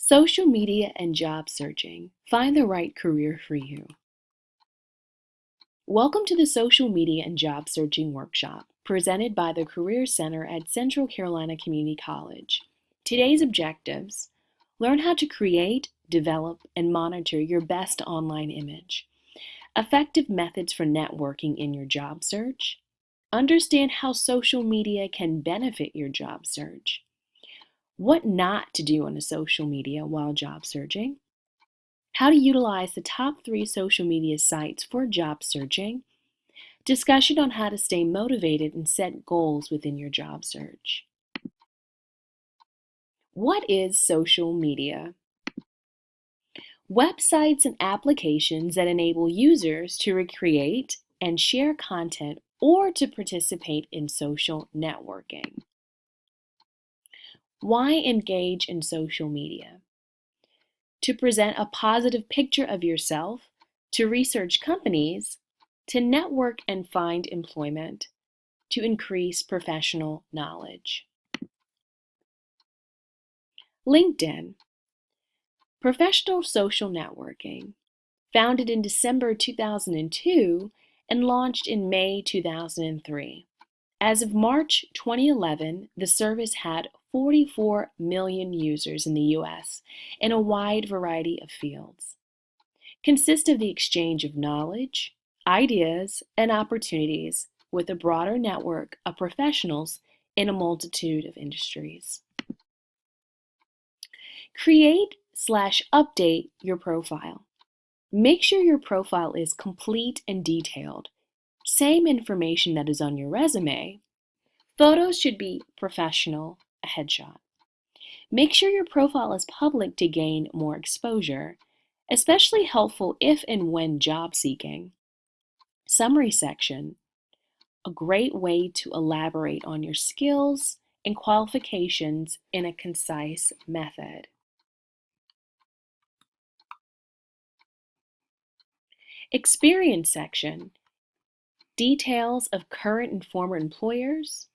Social media and job searching. Find the right career for you. Welcome to the Social Media and Job Searching Workshop, presented by the Career Center at Central Carolina Community College. Today's objectives: learn how to create, develop, and monitor your best online image. Effective methods for networking in your job search. Understand how social media can benefit your job search. What not to do on a social media while job searching. How to utilize the top 3 social media sites for job searching. Discussion on how to stay motivated and set goals within your job search. What is social media? Websites and applications that enable users to recreate and share content or to participate in social networking. Why engage in social media? To present a positive picture of yourself, to research companies, to network and find employment, to increase professional knowledge. LinkedIn, professional social networking, founded in December 2002 and launched in May 2003. As of March 2011, the service had 44 million users in the US in a wide variety of fields. Consists of the exchange of knowledge, ideas, and opportunities with a broader network of professionals in a multitude of industries. Create/update your profile. Make sure your profile is complete and detailed. Same information that is on your resume. Photos should be professional, a headshot. Make sure your profile is public to gain more exposure, especially helpful if and when job seeking. Summary section, a great way to elaborate on your skills and qualifications in a concise method. Experience section, details of current and former employers.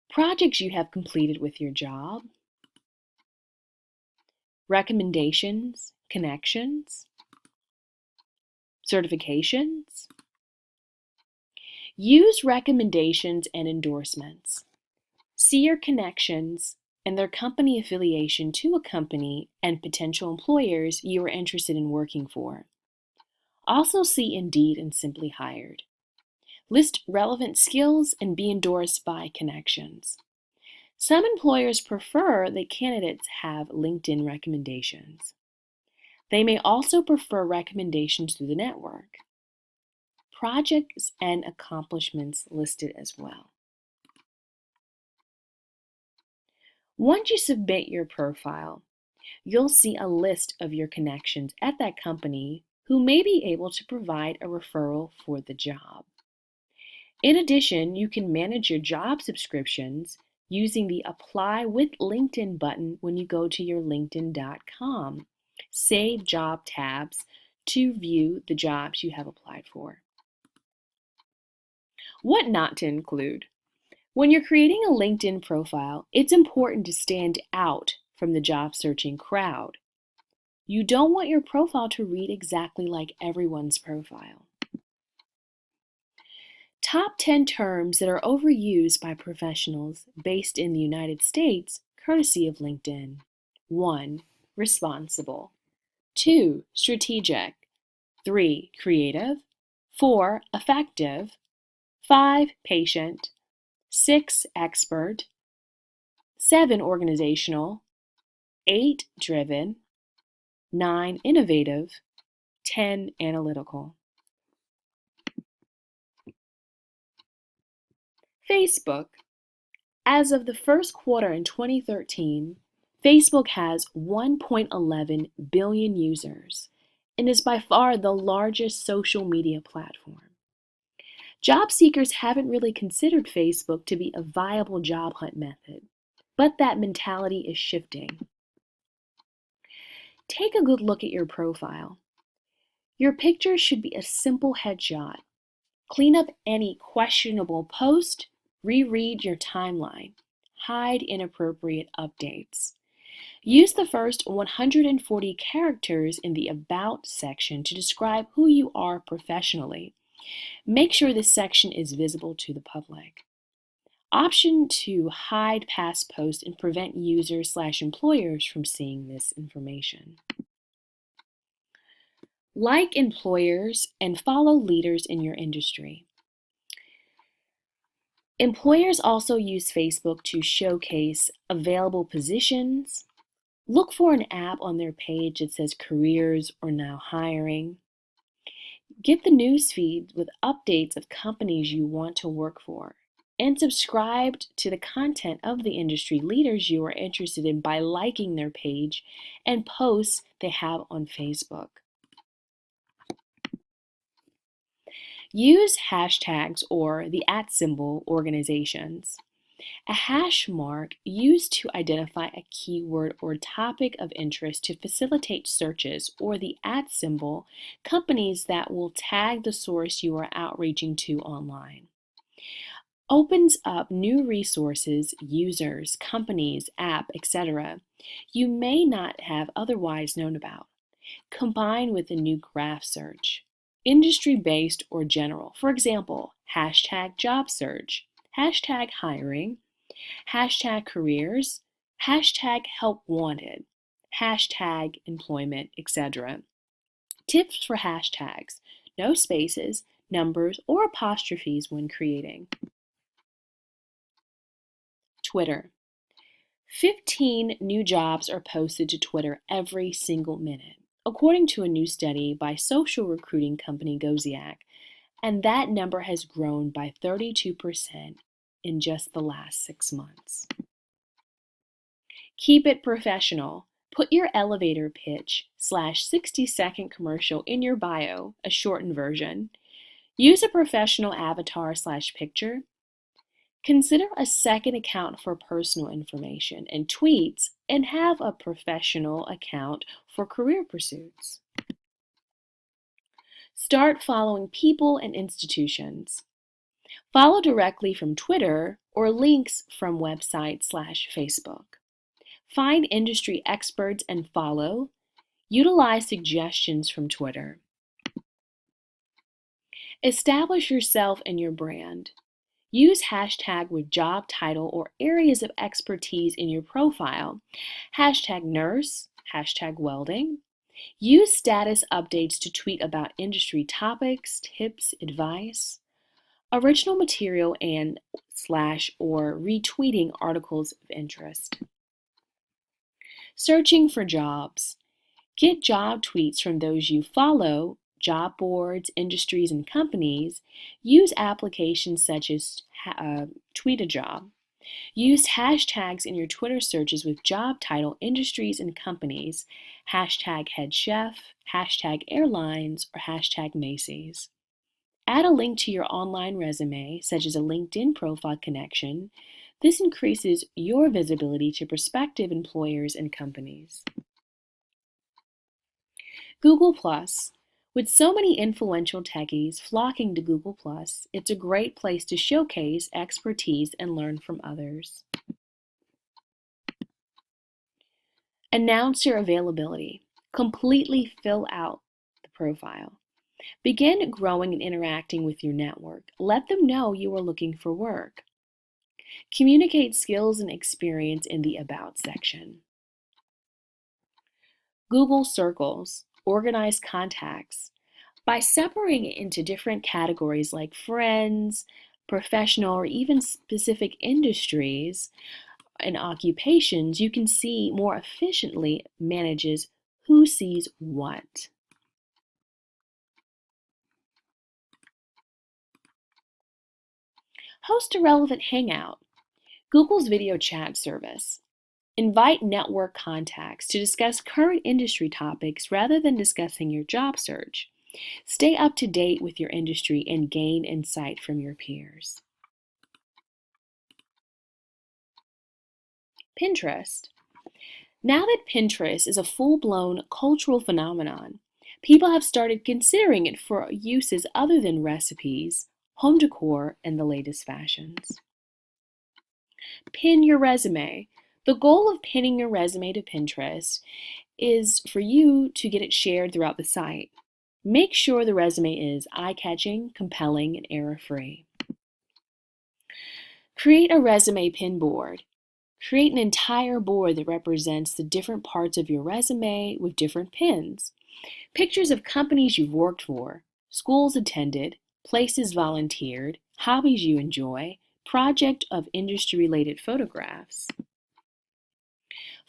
Projects you have completed with your job. Recommendations, connections, certifications. Use recommendations and endorsements. See your connections and their company affiliation to a company and potential employers you are interested in working for. Also see Indeed and Simply Hired. List relevant skills and be endorsed by connections. Some employers prefer that candidates have LinkedIn recommendations. They may also prefer recommendations through the network. Projects and accomplishments listed as well. Once you submit your profile, you'll see a list of your connections at that company who may be able to provide a referral for the job. In addition, you can manage your job subscriptions using the Apply with LinkedIn button when you go to your linkedin.com. Save job tabs to view the jobs you have applied for. What not to include? When you're creating a LinkedIn profile, it's important to stand out from the job searching crowd. You don't want your profile to read exactly like everyone's profile. Top 10 terms that are overused by professionals based in the United States, courtesy of LinkedIn. 1. Responsible. 2. Strategic. 3. Creative. 4. Effective. 5. Patient. 6. Expert. 7. Organizational. 8. Driven. 9. Innovative. 10. Analytical. Facebook. As of the first quarter in 2013, Facebook has 1.11 billion users and is by far the largest social media platform. Job seekers haven't really considered Facebook to be a viable job hunt method, but that mentality is shifting. Take a good look at your profile. Your picture should be a simple headshot. Clean up any questionable post, reread your timeline, hide inappropriate updates. Use the first 140 characters in the About section to describe who you are professionally. Make sure this section is visible to the public. Option to hide past posts and prevent users/employers from seeing this information. Like employers and follow leaders in your industry. Employers also use Facebook to showcase available positions. Look for an app on their page that says careers or now hiring. Get the news feed with updates of companies you want to work for. And subscribe to the content of the industry leaders you are interested in by liking their page and posts they have on Facebook. Use hashtags or the @ organizations. A hash mark used to identify a keyword or topic of interest to facilitate searches, or the @ companies that will tag the source you are outreaching to online. Opens up new resources, users, companies, app, etc. you may not have otherwise known about. Combine with a new graph search. Industry-based or general. For example, hashtag job search, hashtag hiring, hashtag careers, hashtag help wanted, hashtag employment, etc. Tips for hashtags. No spaces, numbers, or apostrophes when creating. Twitter. 15 new jobs are posted to Twitter every single minute, according to a new study by social recruiting company Gosiak, and that number has grown by 32% in just the last 6 months. Keep it professional. Put your elevator pitch /60-second commercial in your bio, a shortened version. Use a professional avatar/picture. Consider a second account for personal information and tweets, and have a professional account for career pursuits. Start following people and institutions. Follow directly from Twitter or links from websites/Facebook. Find industry experts and follow. Utilize suggestions from Twitter. Establish yourself and your brand. Use hashtag with job title or areas of expertise in your profile. Hashtag nurse, hashtag welding. Use status updates to tweet about industry topics, tips, advice. Original material and /or retweeting articles of interest. Searching for jobs. Get job tweets from those you follow, job boards, industries, and companies. Use applications such as Tweet a Job. Use hashtags in your Twitter searches with job title, industries, and companies. Hashtag head chef, hashtag airlines, or hashtag Macy's. Add a link to your online resume, such as a LinkedIn profile connection. This increases your visibility to prospective employers and companies. Google+. With so many influential techies flocking to Google+, it's a great place to showcase expertise and learn from others. Announce your availability. Completely fill out the profile. Begin growing and interacting with your network. Let them know you are looking for work. Communicate skills and experience in the About section. Google Circles. Organize contacts. By separating it into different categories like friends, professional, or even specific industries and occupations, you can see more efficiently manages who sees what. Host a relevant hangout. Google's video chat service. Invite network contacts to discuss current industry topics rather than discussing your job search. Stay up to date with your industry and gain insight from your peers. Pinterest. Now that Pinterest is a full-blown cultural phenomenon, people have started considering it for uses other than recipes, home decor, and the latest fashions. Pin your resume. The goal of pinning your resume to Pinterest is for you to get it shared throughout the site. Make sure the resume is eye-catching, compelling, and error-free. Create a resume pin board. Create an entire board that represents the different parts of your resume with different pins. Pictures of companies you've worked for, schools attended, places volunteered, hobbies you enjoy, project of industry-related photographs.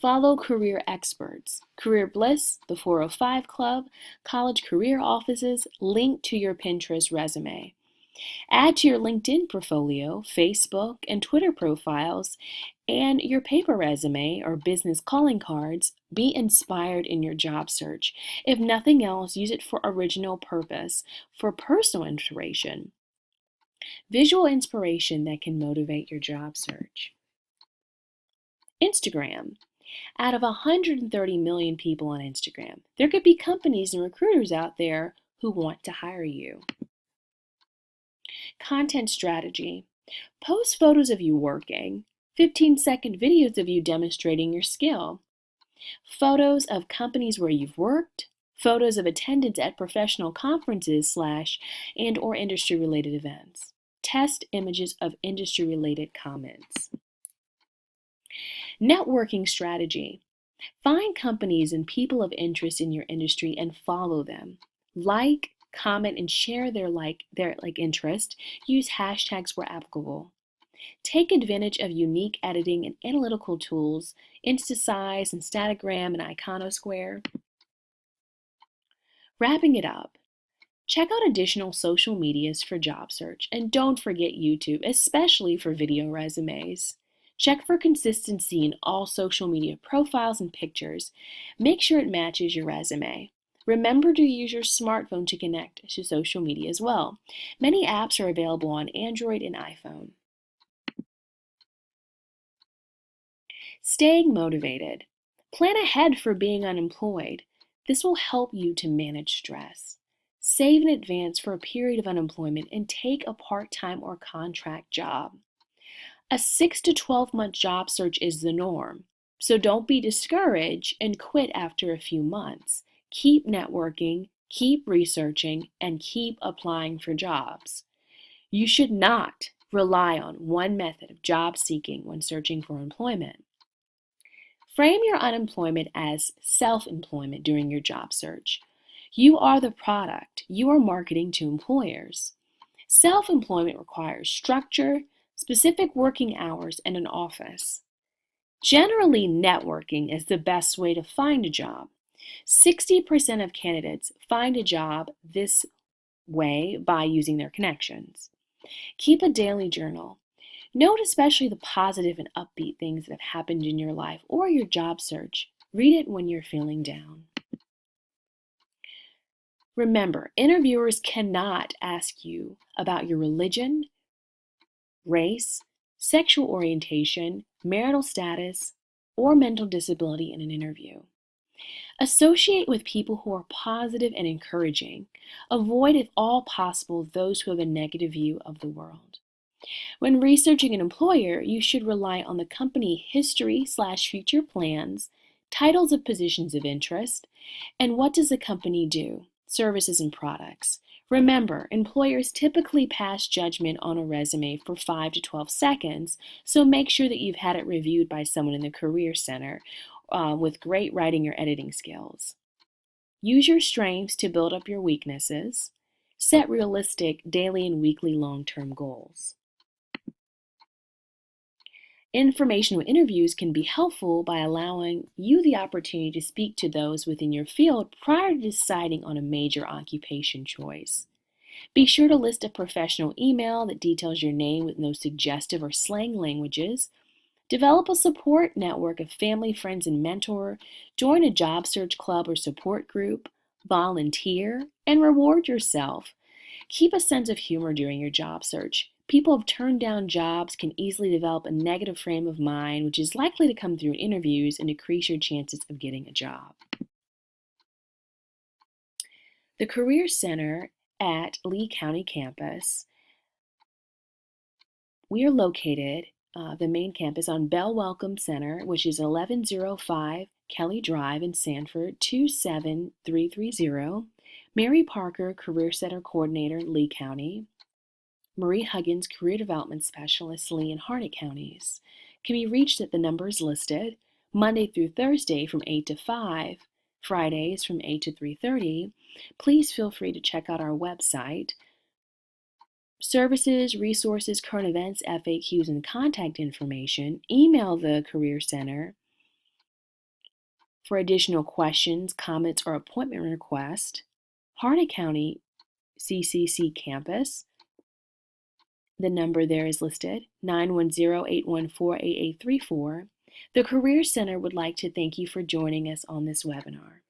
Follow career experts. Career Bliss, the 405 Club, college career offices link to your Pinterest resume. Add to your LinkedIn portfolio, Facebook, and Twitter profiles, and your paper resume or business calling cards. Be inspired in your job search. If nothing else, use it for original purpose, for personal inspiration. Visual inspiration that can motivate your job search. Instagram. Out of 130 million people on Instagram, there could be companies and recruiters out there who want to hire you. Content strategy. Post photos of you working, 15-second videos of you demonstrating your skill, photos of companies where you've worked, photos of attendance at professional conferences and/or industry-related events. Test images of industry-related comments. Networking strategy. Find companies and people of interest in your industry and follow them. Like, comment, and share their interest. Use hashtags where applicable. Take advantage of unique editing and analytical tools, InstaSize and Statagram and Iconosquare. Wrapping it up. Check out additional social medias for job search, and don't forget YouTube, especially for video resumes. Check for consistency in all social media profiles and pictures. Make sure it matches your resume. Remember to use your smartphone to connect to social media as well. Many apps are available on Android and iPhone. Staying motivated. Plan ahead for being unemployed. This will help you to manage stress. Save in advance for a period of unemployment and take a part-time or contract job. A 6 to 12-month job search is the norm, so don't be discouraged and quit after a few months. Keep networking, keep researching, and keep applying for jobs. You should not rely on one method of job seeking when searching for employment. Frame your unemployment as self-employment during your job search. You are the product you are marketing to employers. Self-employment requires structure, specific working hours, and an office. Generally, networking is the best way to find a job. 60% of candidates find a job this way by using their connections. Keep a daily journal. Note especially the positive and upbeat things that have happened in your life or your job search. Read it when you're feeling down. Remember, interviewers cannot ask you about your religion, race, sexual orientation, marital status, or mental disability in an interview. Associate with people who are positive and encouraging. Avoid, if all possible, those who have a negative view of the world. When researching an employer, you should rely on the company history/future plans, titles of positions of interest, and what does the company do, services and products. Remember, employers typically pass judgment on a resume for 5 to 12 seconds, so make sure that you've had it reviewed by someone in the Career Center with great writing or editing skills. Use your strengths to build up your weaknesses. Set realistic daily and weekly long-term goals. Informational interviews can be helpful by allowing you the opportunity to speak to those within your field prior to deciding on a major occupation choice. Be sure to list a professional email that details your name with no suggestive or slang languages. Develop a support network of family, friends, and mentor. Join a job search club or support group. Volunteer and reward yourself. Keep a sense of humor during your job search. People who have turned down jobs can easily develop a negative frame of mind, which is likely to come through in interviews and decrease your chances of getting a job. The Career Center at Lee County campus We are located, the main campus, on Bell Welcome Center, which is 1105 Kelly Drive in Sanford, 27330. Mary Parker, Career Center Coordinator, Lee County. Marie Huggins, Career Development Specialist, Lee and Harnett Counties. Can be reached at the numbers listed, Monday through Thursday from 8 to 5, Fridays from 8 to 3:30. Please feel free to check out our website. Services, resources, current events, FAQs, and contact information. Email the Career Center for additional questions, comments, or appointment requests. Harnett County CCC Campus. The number there is listed, 910-814-8834. The Career Center would like to thank you for joining us on this webinar.